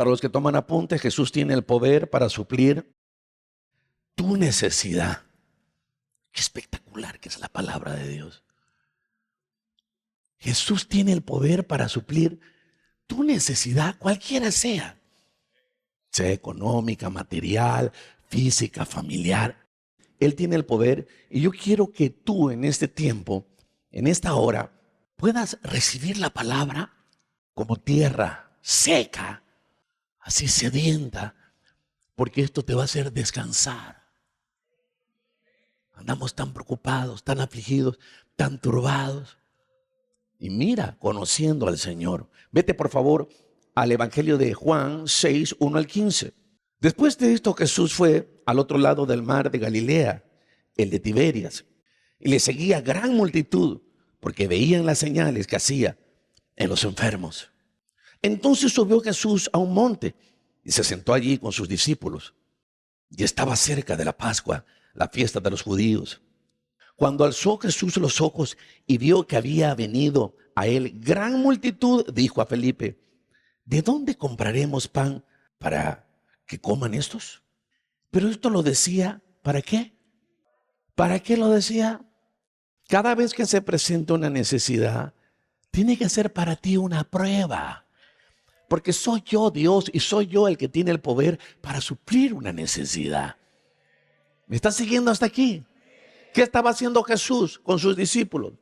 Para los que toman apunte, Jesús tiene el poder para suplir tu necesidad. Qué espectacular que es la palabra de Dios. Jesús tiene el poder para suplir tu necesidad, cualquiera sea económica, material, física, familiar. Él tiene el poder y yo quiero que tú en este tiempo, en esta hora, puedas recibir la palabra como tierra seca, así sedienta, porque esto te va a hacer descansar. Andamos tan preocupados, tan afligidos, tan turbados. Y mira, conociendo al Señor. Vete por favor al Evangelio de Juan 6, 1 al 15. Después de esto Jesús fue al otro lado del mar de Galilea, el de Tiberias, y le seguía gran multitud porque veían las señales que hacía en los enfermos. Entonces subió Jesús a un monte y se sentó allí con sus discípulos. Y estaba cerca de la Pascua, la fiesta de los judíos. Cuando alzó Jesús los ojos y vio que había venido a él gran multitud, dijo a Felipe: ¿de dónde compraremos pan para que coman estos? Pero esto lo decía, ¿para qué? ¿Para qué lo decía? Cada vez que se presenta una necesidad, tiene que ser para ti una prueba. Porque soy yo Dios y soy yo el que tiene el poder para suplir una necesidad. ¿Me estás siguiendo hasta aquí? ¿Qué estaba haciendo Jesús con sus discípulos?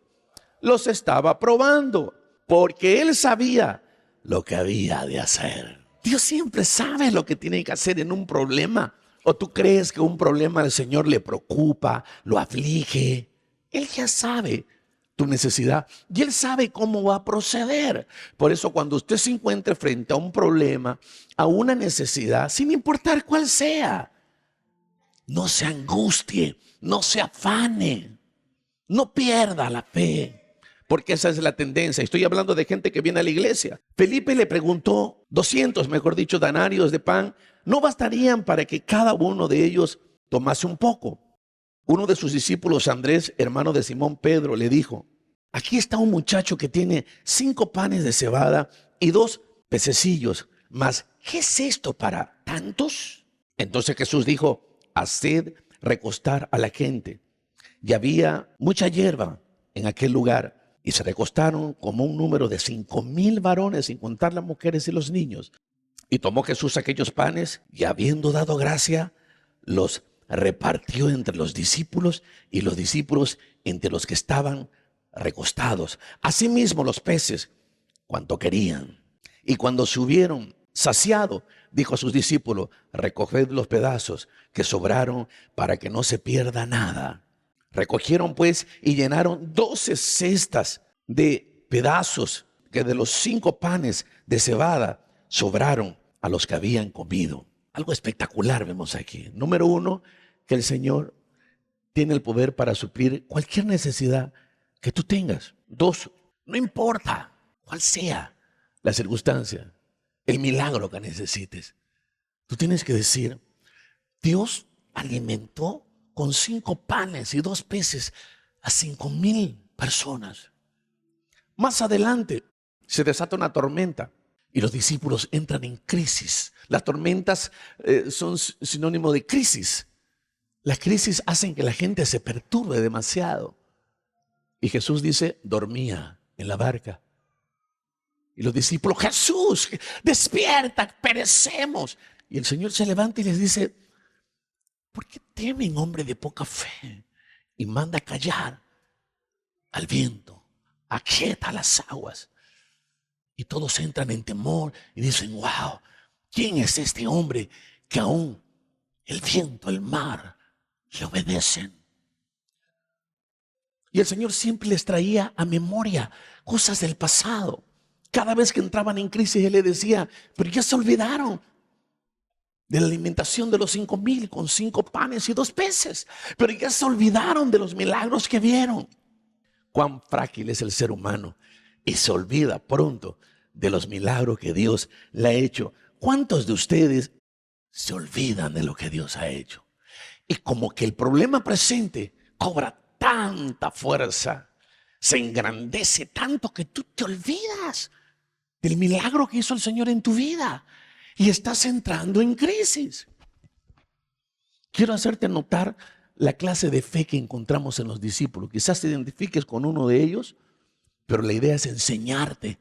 Los estaba probando, porque Él sabía lo que había de hacer. Dios siempre sabe lo que tiene que hacer en un problema. ¿O tú crees que un problema al Señor le preocupa, lo aflige? Él ya sabe tu necesidad y Él sabe cómo va a proceder. Por eso cuando usted se encuentre frente a un problema, a una necesidad, sin importar cuál sea, no se angustie, no se afane, no pierda la fe, porque esa es la tendencia. Estoy hablando de gente que viene a la iglesia. Felipe le preguntó, 200, mejor dicho, denarios de pan, ¿no bastarían para que cada uno de ellos tomase un poco? Uno de sus discípulos, Andrés, hermano de Simón Pedro, le dijo: aquí está un muchacho que tiene 5 panes de cebada y 2 pececillos, mas ¿qué es esto para tantos? Entonces Jesús dijo: haced recostar a la gente. Y había mucha hierba en aquel lugar, y se recostaron como un número de 5,000 varones, sin contar las mujeres y los niños. Y tomó Jesús aquellos panes, y habiendo dado gracia, los repartió entre los discípulos, y los discípulos entre los que estaban recostados. Asimismo los peces, cuanto querían. Y cuando se hubieron saciado, dijo a sus discípulos: recoged los pedazos que sobraron para que no se pierda nada. Recogieron pues y llenaron 12 cestas de pedazos que de los 5 panes de cebada sobraron a los que habían comido. Algo espectacular vemos aquí. Número 1, que el Señor tiene el poder para suplir cualquier necesidad que tú tengas. 2, no importa cuál sea la circunstancia, el milagro que necesites. Tú tienes que decir: Dios alimentó con 5 panes y 2 peces a 5,000 personas. Más adelante se desata una tormenta y los discípulos entran en crisis. Las tormentas son sinónimo de crisis. Las crisis hacen que la gente se perturbe demasiado. Y Jesús dice: dormía en la barca. Y los discípulos: Jesús, despierta, perecemos. Y el Señor se levanta y les dice: ¿por qué temen, hombre de poca fe? Y manda callar al viento, aquieta las aguas. Y todos entran en temor y dicen: wow, ¿quién es este hombre que aún el viento, el mar le obedecen? Y el Señor siempre les traía a memoria cosas del pasado. Cada vez que entraban en crisis, Él les decía: pero ya se olvidaron de la alimentación de los 5,000 con 5 panes y 2 peces. Pero ya se olvidaron de los milagros que vieron. Cuán frágil es el ser humano y se olvida pronto de los milagros que Dios le ha hecho. ¿Cuántos de ustedes se olvidan de lo que Dios ha hecho? Y como que el problema presente cobra tanta fuerza, se engrandece tanto que tú te olvidas del milagro que hizo el Señor en tu vida. y estás entrando en crisis. Quiero hacerte notar la clase de fe que encontramos en los discípulos. Quizás te identifiques con uno de ellos, pero la idea es enseñarte,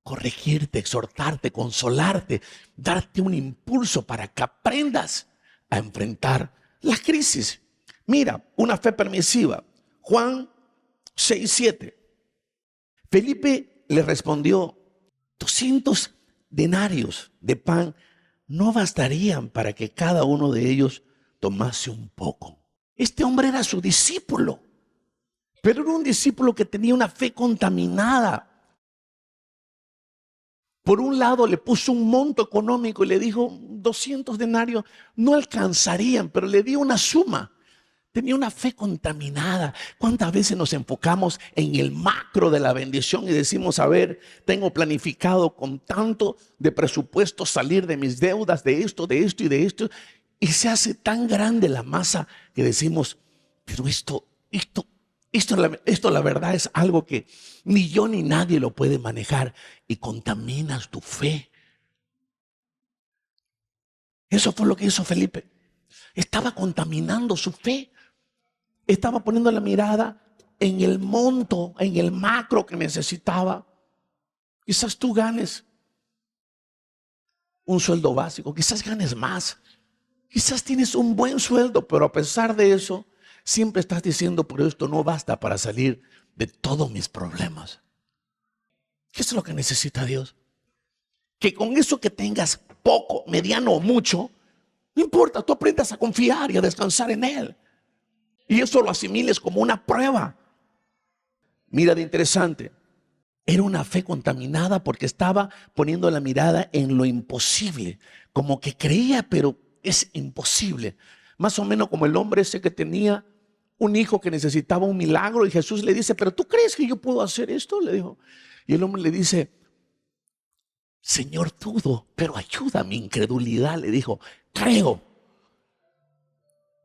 corregirte, exhortarte, consolarte, darte un impulso para que aprendas a enfrentar la crisis. Mira, una fe permisiva. Juan 6:7. Felipe le respondió: 200 denarios de pan no bastarían para que cada uno de ellos tomase un poco. Este hombre era su discípulo, pero era un discípulo que tenía una fe contaminada. Por un lado le puso un monto económico y le dijo 200 denarios no alcanzarían, pero le dio una suma. Tenía una fe contaminada. ¿Cuántas veces nos enfocamos en el macro de la bendición y decimos, a ver, tengo planificado con tanto de presupuesto salir de mis deudas, de esto y de esto? Y se hace tan grande la masa que decimos, pero esto la verdad es algo que ni yo ni nadie lo puede manejar, y contaminas tu fe. Eso fue lo que hizo Felipe. Estaba contaminando su fe. Estaba poniendo la mirada en el monto, en el macro que necesitaba. Quizás tú ganes un sueldo básico, quizás ganes más. Quizás tienes un buen sueldo, pero a pesar de eso, siempre estás diciendo, pero esto no basta para salir de todos mis problemas. ¿Qué es lo que necesita Dios? Que con eso que tengas poco, mediano o mucho, no importa, tú aprendas a confiar y a descansar en Él. Y eso lo asimiles como una prueba. Mira de interesante. Era una fe contaminada porque estaba poniendo la mirada en lo imposible. Como que creía, pero es imposible. Más o menos como el hombre ese que tenía un hijo que necesitaba un milagro y Jesús le dice, ¿pero tú crees que yo puedo hacer esto? Le dijo. Y el hombre le dice, Señor, dudo, pero ayuda a mi incredulidad. Le dijo, creo.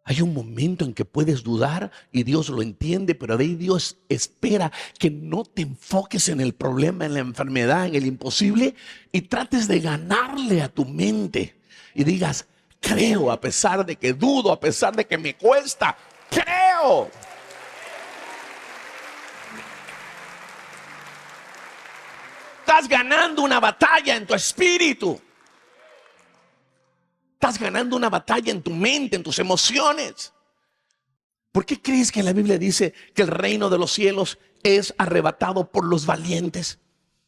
Hay un momento en que puedes dudar y Dios lo entiende, pero de ahí Dios espera que no te enfoques en el problema, en la enfermedad, en el imposible, y trates de ganarle a tu mente y digas, creo a pesar de que dudo, a pesar de que me cuesta, creo. Estás ganando una batalla en tu espíritu. Estás ganando una batalla en tu mente, en tus emociones. ¿Por qué crees que la Biblia dice que el reino de los cielos es arrebatado por los valientes?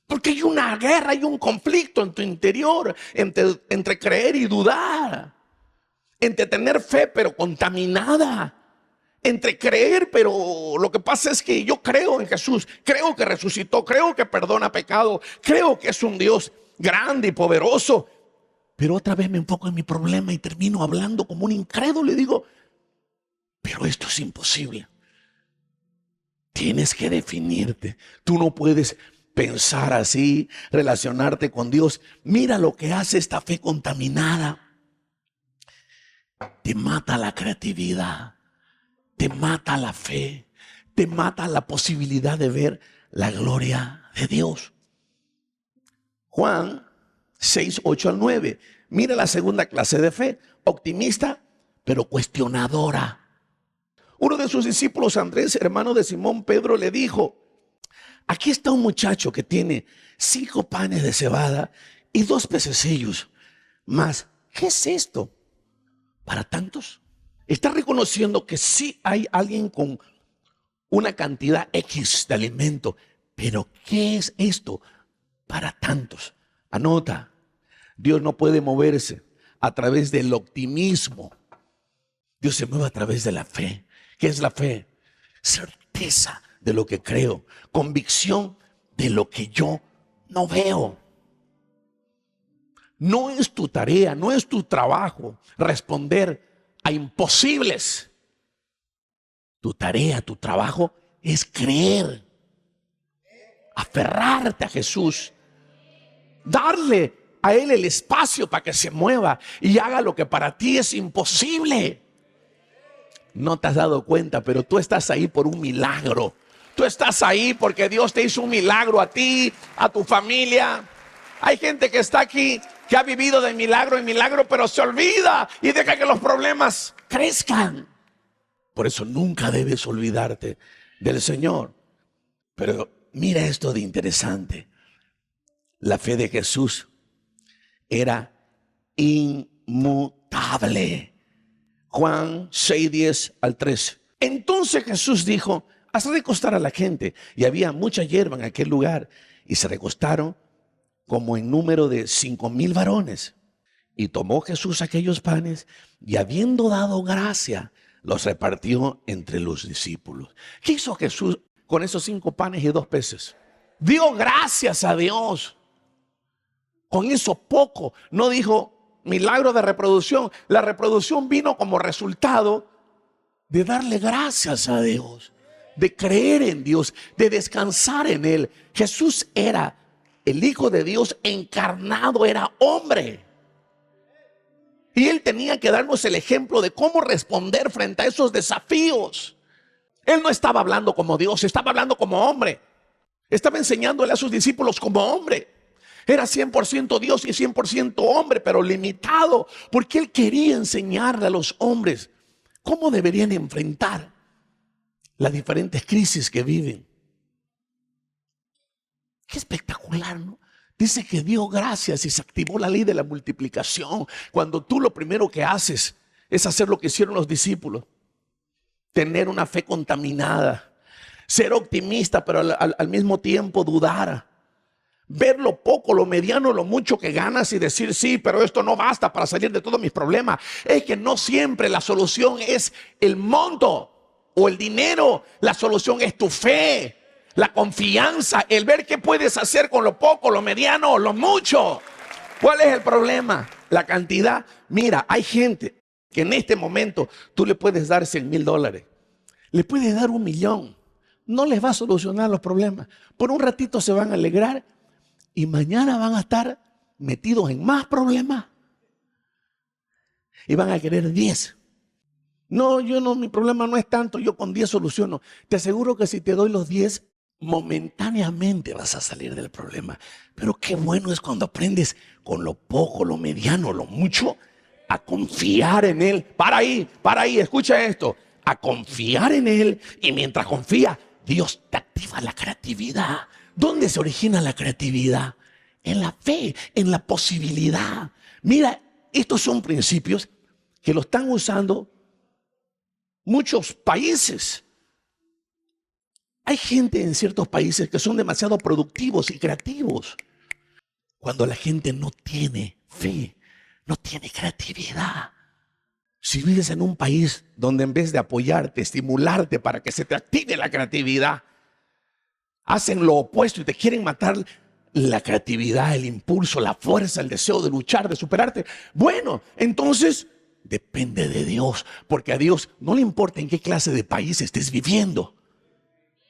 Porque hay una guerra, hay un conflicto en tu interior entre creer y dudar, entre tener fe pero contaminada, entre creer pero lo que pasa es que yo creo en Jesús, creo que resucitó, creo que perdona pecado, creo que es un Dios grande y poderoso. Pero otra vez me enfoco en mi problema y termino hablando como un incrédulo y digo, pero esto es imposible. Tienes que definirte. Tú no puedes pensar así, relacionarte con Dios. Mira lo que hace esta fe contaminada. Te mata la creatividad, te mata la fe, te mata la posibilidad de ver la gloria de Dios. Juan 6:8-9. Mira la segunda clase de fe, optimista pero cuestionadora. Uno de sus discípulos, Andrés, hermano de Simón Pedro, le dijo, aquí está un muchacho que tiene 5 panes de cebada y 2 pececillos. Mas, ¿qué es esto para tantos? Está reconociendo que sí hay alguien con una cantidad X de alimento, pero ¿qué es esto para tantos? Anota, Dios no puede moverse a través del optimismo. Dios se mueve a través de la fe. ¿Qué es la fe? Certeza de lo que creo, convicción de lo que yo no veo. No es tu tarea, no es tu trabajo responder a imposibles. Tu tarea, tu trabajo es creer, aferrarte a Jesús, darle a Él el espacio para que se mueva y haga lo que para ti es imposible. No te has dado cuenta, pero tú estás ahí por un milagro. Tú estás ahí porque Dios te hizo un milagro a ti, a tu familia. Hay gente que está aquí, que ha vivido de milagro en milagro, pero se olvida y deja que los problemas crezcan. Por eso nunca debes olvidarte del Señor. Pero mira esto de interesante. La fe de Jesús era inmutable. Juan 6, 10 al 13. Entonces Jesús dijo: haz recostar a la gente. Y había mucha hierba en aquel lugar. Y se recostaron como en número de 5,000 varones. Y tomó Jesús aquellos panes y, habiendo dado gracia, los repartió entre los discípulos. ¿Qué hizo Jesús con esos 5 panes y 2 peces? Dio gracias a Dios. Con eso poco. No dijo milagro de reproducción. La reproducción vino como resultado de darle gracias a Dios, de creer en Dios, de descansar en Él. Jesús era el Hijo de Dios encarnado, era hombre. Y Él tenía que darnos el ejemplo de cómo responder frente a esos desafíos. Él no estaba hablando como Dios, estaba hablando como hombre. Estaba enseñándole a sus discípulos como hombre. Era 100% Dios y 100% hombre, pero limitado, porque Él quería enseñarle a los hombres cómo deberían enfrentar las diferentes crisis que viven. Qué espectacular, ¿no? Dice que dio gracias y se activó la ley de la multiplicación. Cuando tú lo primero que haces es hacer lo que hicieron los discípulos. Tener una fe contaminada. Ser optimista, pero al mismo tiempo dudar. Ver lo poco, lo mediano, lo mucho que ganas y decir: sí, pero esto no basta para salir de todos mis problemas. Es que no siempre la solución es el monto o el dinero. La solución es tu fe, la confianza, el ver qué puedes hacer con lo poco, lo mediano o lo mucho. ¿Cuál es el problema? La cantidad. Mira, hay gente que en este momento tú le puedes dar $100,000. Le puedes dar 1,000,000. No les va a solucionar los problemas. Por un ratito se van a alegrar y mañana van a estar metidos en más problemas. Y van a querer 10. No, mi problema no es tanto, yo con 10 soluciono. Te aseguro que si te doy los 10, momentáneamente vas a salir del problema. Pero qué bueno es cuando aprendes con lo poco, lo mediano, lo mucho, a confiar en Él. Para ahí, escucha esto. A confiar en Él, y mientras confía, Dios te activa la creatividad. ¿Dónde se origina la creatividad? En la fe, en la posibilidad. Mira, estos son principios que lo están usando muchos países. Hay gente en ciertos países que son demasiado productivos y creativos. Cuando la gente no tiene fe, no tiene creatividad. Si vives en un país donde en vez de apoyarte, estimularte para que se te active la creatividad, hacen lo opuesto y te quieren matar la creatividad, el impulso, la fuerza, el deseo de luchar, de superarte. Bueno, entonces depende de Dios, porque a Dios no le importa en qué clase de país estés viviendo.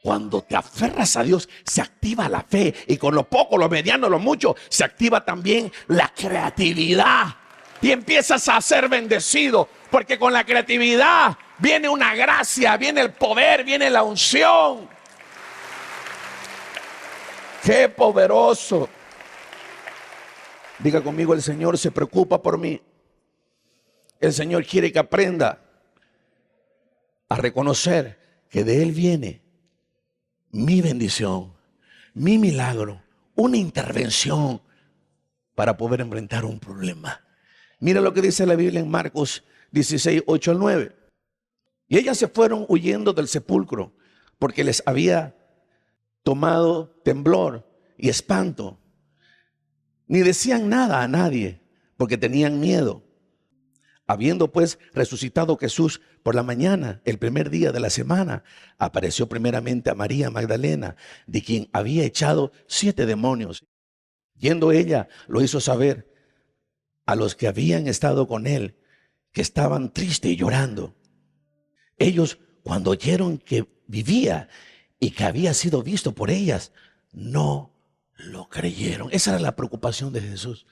Cuando te aferras a Dios, se activa la fe, y con lo poco, lo mediano, lo mucho, se activa también la creatividad. Y empiezas a ser bendecido, porque con la creatividad viene una gracia, viene el poder, viene la unción. ¡Qué poderoso! Diga conmigo: el Señor se preocupa por mí. El Señor quiere que aprenda a reconocer que de Él viene mi bendición, mi milagro, una intervención para poder enfrentar un problema. Mira lo que dice la Biblia en Marcos 16, 8 al 9. Y ellas se fueron huyendo del sepulcro, porque les había tomado temblor y espanto. Ni decían nada a nadie, porque tenían miedo. Habiendo pues resucitado Jesús por la mañana, el primer día de la semana, apareció primeramente a María Magdalena, de quien había echado 7 demonios. Yendo ella, lo hizo saber a los que habían estado con él, que estaban tristes y llorando. Ellos, cuando oyeron que vivía y que había sido visto por ellas, no lo creyeron. Esa era la preocupación de Jesús.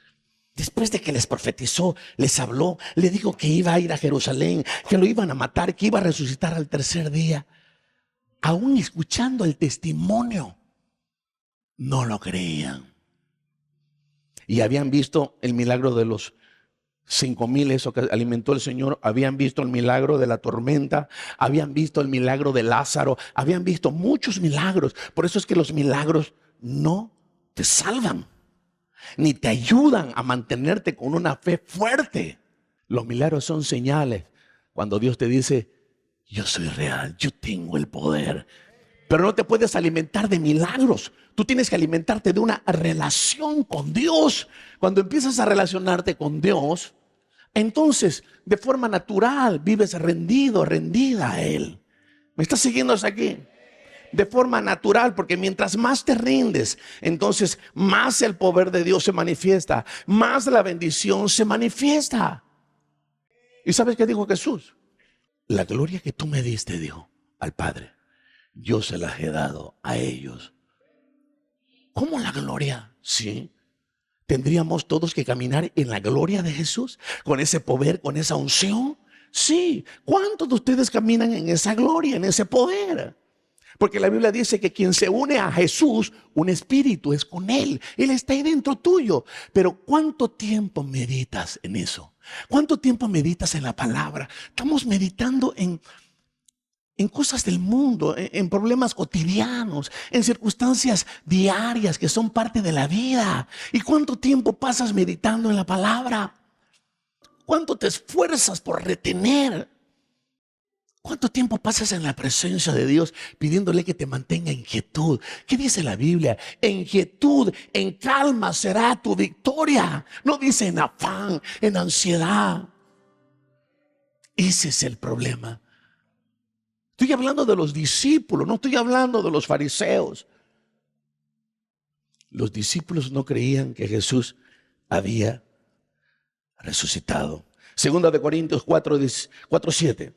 Después de que les profetizó, les habló, le dijo que iba a ir a Jerusalén, que lo iban a matar, que iba a resucitar al tercer día. Aún escuchando el testimonio, no lo creían. y habían visto el milagro de los 5,000, eso que alimentó el Señor, habían visto el milagro de la tormenta, habían visto el milagro de Lázaro, habían visto muchos milagros. Por eso es que los milagros no te salvan, ni te ayudan a mantenerte con una fe fuerte. Los milagros son señales cuando Dios te dice: yo soy real, yo tengo el poder. Pero no te puedes alimentar de milagros. Tú tienes que alimentarte de una relación con Dios. Cuando empiezas a relacionarte con Dios, entonces de forma natural vives rendido, rendida a Él. ¿Me estás siguiendo hasta aquí? De forma natural, porque mientras más te rindes, entonces más el poder de Dios se manifiesta, más la bendición se manifiesta. ¿Y sabes qué dijo Jesús? La gloria que tú me diste, dijo al Padre, yo se las he dado a ellos. ¿Cómo la gloria? Sí. ¿Tendríamos todos que caminar en la gloria de Jesús? ¿Con ese poder, con esa unción? Sí. ¿Cuántos de ustedes caminan en esa gloria, en ese poder? Porque la Biblia dice que quien se une a Jesús, un espíritu es con Él. Él está ahí dentro tuyo. Pero ¿cuánto tiempo meditas en eso? ¿Cuánto tiempo meditas en la palabra? Estamos meditando en cosas del mundo, en problemas cotidianos, en circunstancias diarias que son parte de la vida. ¿Y cuánto tiempo pasas meditando en la palabra? ¿Cuánto te esfuerzas por retener? ¿Cuánto tiempo pasas en la presencia de Dios pidiéndole que te mantenga en quietud? ¿Qué dice la Biblia? En quietud, en calma será tu victoria. No dice en afán, en ansiedad. Ese es el problema. Estoy hablando de los discípulos, no estoy hablando de los fariseos. Los discípulos no creían que Jesús había resucitado. Segunda de Corintios 4:7.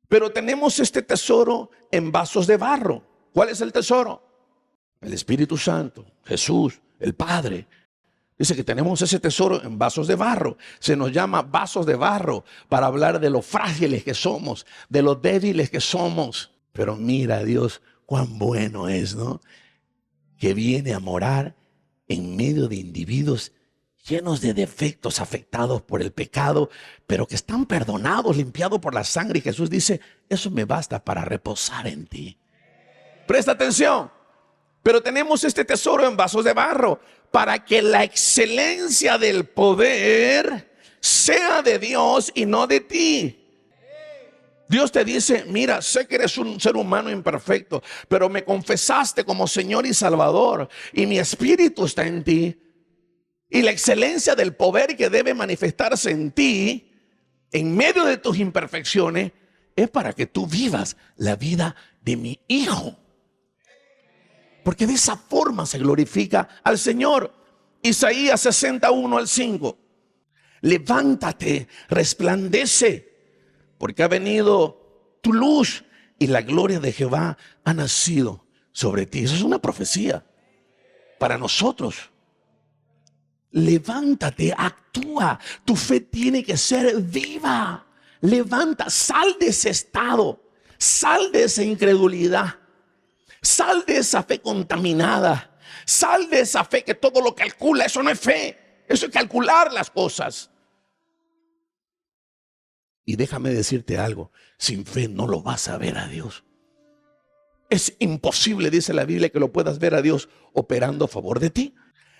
Pero tenemos este tesoro en vasos de barro. ¿Cuál es el tesoro? El Espíritu Santo, Jesús, el Padre. Dice que tenemos ese tesoro en vasos de barro. Se nos llama vasos de barro para hablar de lo frágiles que somos, de lo débiles que somos. Pero mira, Dios, cuán bueno es, ¿no? Que viene a morar en medio de individuos llenos de defectos, afectados por el pecado, pero que están perdonados, limpiados por la sangre. Y Jesús dice, eso me basta para reposar en ti. Presta atención. Pero tenemos este tesoro en vasos de barro para que la excelencia del poder sea de Dios y no de ti. Dios te dice, mira, sé que eres un ser humano imperfecto, pero me confesaste como Señor y Salvador y mi espíritu está en ti. Y la excelencia del poder que debe manifestarse en ti, en medio de tus imperfecciones, es para que tú vivas la vida de mi Hijo. Porque de esa forma se glorifica al Señor. Isaías 61:5. Levántate, resplandece, porque ha venido tu luz y la gloria de Jehová ha nacido sobre ti. Eso es una profecía para nosotros. Levántate, actúa. Tu fe tiene que ser viva. Levanta, sal de ese estado, sal de esa incredulidad, sal de esa fe contaminada, sal de esa fe que todo lo calcula. Eso no es fe, eso es calcular las cosas. Y déjame decirte algo, sin fe no lo vas a ver a Dios. Es imposible, dice la Biblia, que lo puedas ver a Dios operando a favor de ti.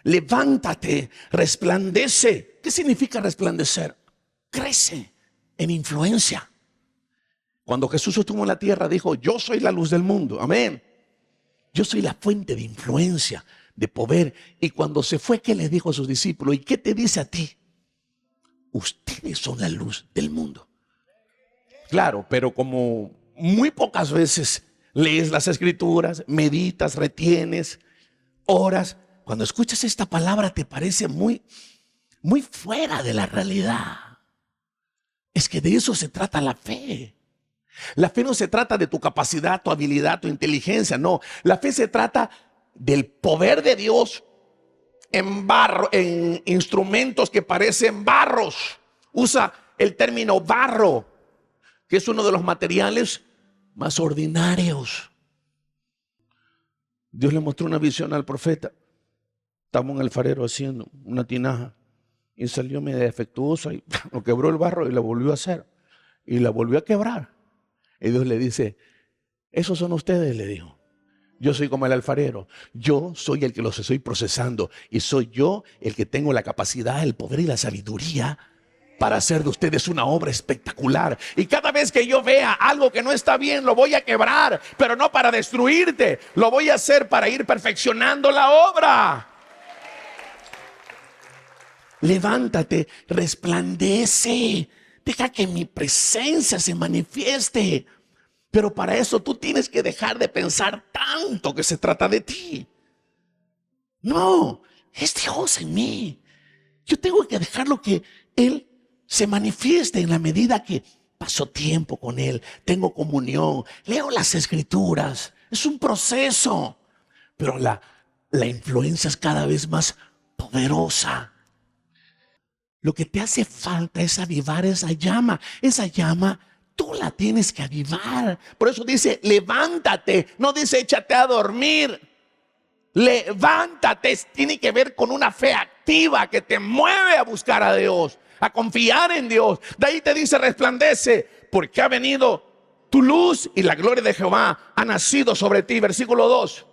Levántate, resplandece. ¿Qué significa resplandecer? Crece en influencia. Cuando Jesús estuvo en la tierra dijo, yo soy la luz del mundo, amén. Yo soy la fuente de influencia, de poder. Y cuando se fue, ¿qué le dijo a sus discípulos? ¿Y qué te dice a ti? Ustedes son la luz del mundo. Claro, pero como muy pocas veces lees las escrituras, meditas, retienes, oras, cuando escuchas esta palabra te parece muy fuera de la realidad. Es que de eso se trata la fe. La fe no se trata de tu capacidad, tu habilidad, tu inteligencia, no. La fe se trata del poder de Dios en barro, en instrumentos que parecen barros. Usa el término barro, que es uno de los materiales más ordinarios. Dios le mostró una visión al profeta. Estaba un alfarero haciendo una tinaja y salió medio defectuosa y lo quebró el barro y la volvió a hacer. Y la volvió a quebrar. Y Dios le dice, esos son ustedes, le dijo. Yo soy como el alfarero. Yo soy el que los estoy procesando. Y soy yo el que tengo la capacidad, el poder y la sabiduría para hacer de ustedes una obra espectacular. Y cada vez que yo vea algo que no está bien, lo voy a quebrar, pero no para destruirte. Lo voy a hacer para ir perfeccionando la obra. Levántate, resplandece. Deja que mi presencia se manifieste. Pero para eso tú tienes que dejar de pensar tanto que se trata de ti. No, es Dios en mí. Yo tengo que dejarlo que Él se manifieste en la medida que paso tiempo con Él, tengo comunión, leo las Escrituras. Es un proceso, pero la influencia es cada vez más poderosa. Lo que te hace falta es avivar esa llama. Esa llama tú la tienes que avivar. Por eso dice, levántate. No dice, échate a dormir. Levántate. Tiene que ver con una fe activa que te mueve a buscar a Dios, a confiar en Dios. De ahí te dice, resplandece, porque ha venido tu luz y la gloria de Jehová ha nacido sobre ti. Versículo 2.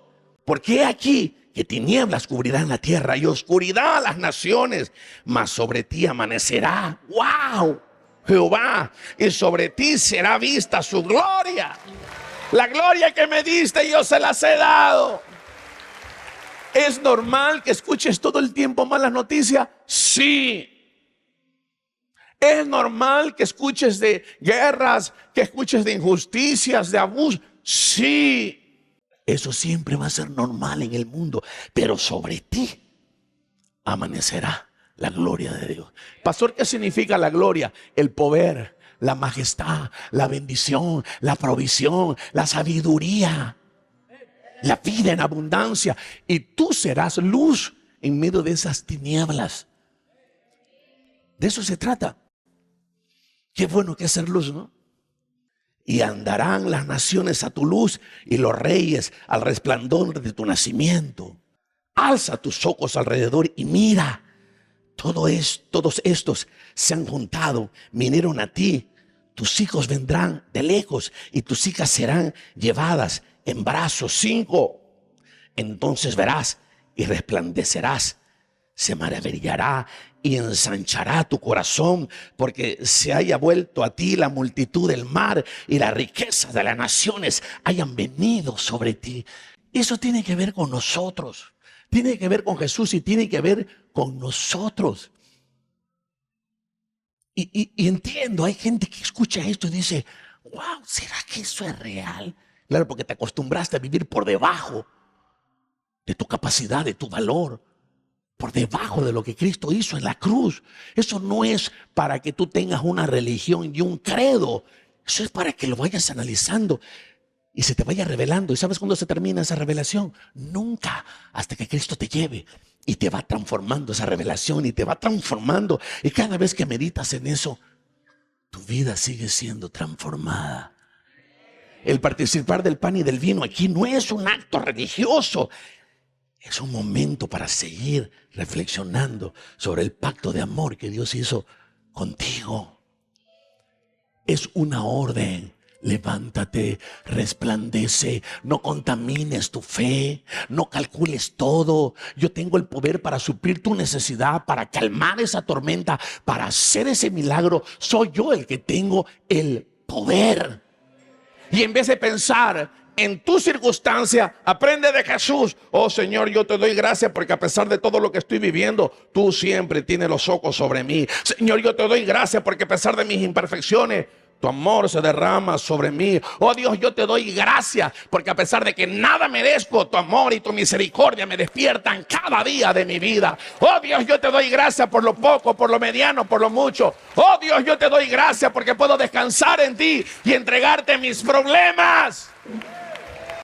Porque he aquí que tinieblas cubrirán la tierra y oscuridad a las naciones, mas sobre ti amanecerá. ¡Wow! Jehová, y sobre ti será vista su gloria. La gloria que me diste yo se las he dado. ¿Es normal que escuches todo el tiempo malas noticias? Sí. ¿Es normal que escuches de guerras, que escuches de injusticias, de abusos? Sí. Eso siempre va a ser normal en el mundo, pero sobre ti amanecerá la gloria de Dios. Pastor, ¿qué significa la gloria? El poder, la majestad, la bendición, la provisión, la sabiduría, la vida en abundancia. Y tú serás luz en medio de esas tinieblas. De eso se trata. Qué bueno que es ser luz, ¿no? Y andarán las naciones a tu luz y los reyes al resplandor de tu nacimiento. Alza tus ojos alrededor y mira. Todos estos se han juntado, vinieron a ti. Tus hijos vendrán de lejos y tus hijas serán llevadas en brazos. 5. Entonces verás y resplandecerás. Se maravillará y ensanchará tu corazón, porque se haya vuelto a ti la multitud del mar y la riqueza de las naciones hayan venido sobre ti. Eso tiene que ver con nosotros, tiene que ver con Jesús y tiene que ver con nosotros. Y entiendo, hay gente que escucha esto y dice, wow, ¿será que eso es real? Claro, porque te acostumbraste a vivir por debajo de tu capacidad, de tu valor, por debajo de lo que Cristo hizo en la cruz. Eso no es para que tú tengas una religión y un credo. Eso es para que lo vayas analizando y se te vaya revelando. ¿Y sabes cuándo se termina esa revelación? Nunca, hasta que Cristo te lleve y te va transformando esa revelación y te va transformando. Y cada vez que meditas en eso, tu vida sigue siendo transformada. El participar del pan y del vino aquí no es un acto religioso. Es un momento para seguir reflexionando sobre el pacto de amor que Dios hizo contigo. Es una orden. Levántate, resplandece, no contamines tu fe, no calcules todo. Yo tengo el poder para suplir tu necesidad, para calmar esa tormenta, para hacer ese milagro. Soy yo el que tengo el poder. Y en vez de pensar en tu circunstancia, aprende de Jesús. Oh Señor, yo te doy gracias porque a pesar de todo lo que estoy viviendo, tú siempre tienes los ojos sobre mí. Señor, yo te doy gracias porque a pesar de mis imperfecciones, tu amor se derrama sobre mí. Oh Dios, yo te doy gracias porque a pesar de que nada merezco, tu amor y tu misericordia me despiertan cada día de mi vida. Oh Dios, yo te doy gracias por lo poco, por lo mediano, por lo mucho. Oh Dios, yo te doy gracias porque puedo descansar en ti y entregarte mis problemas.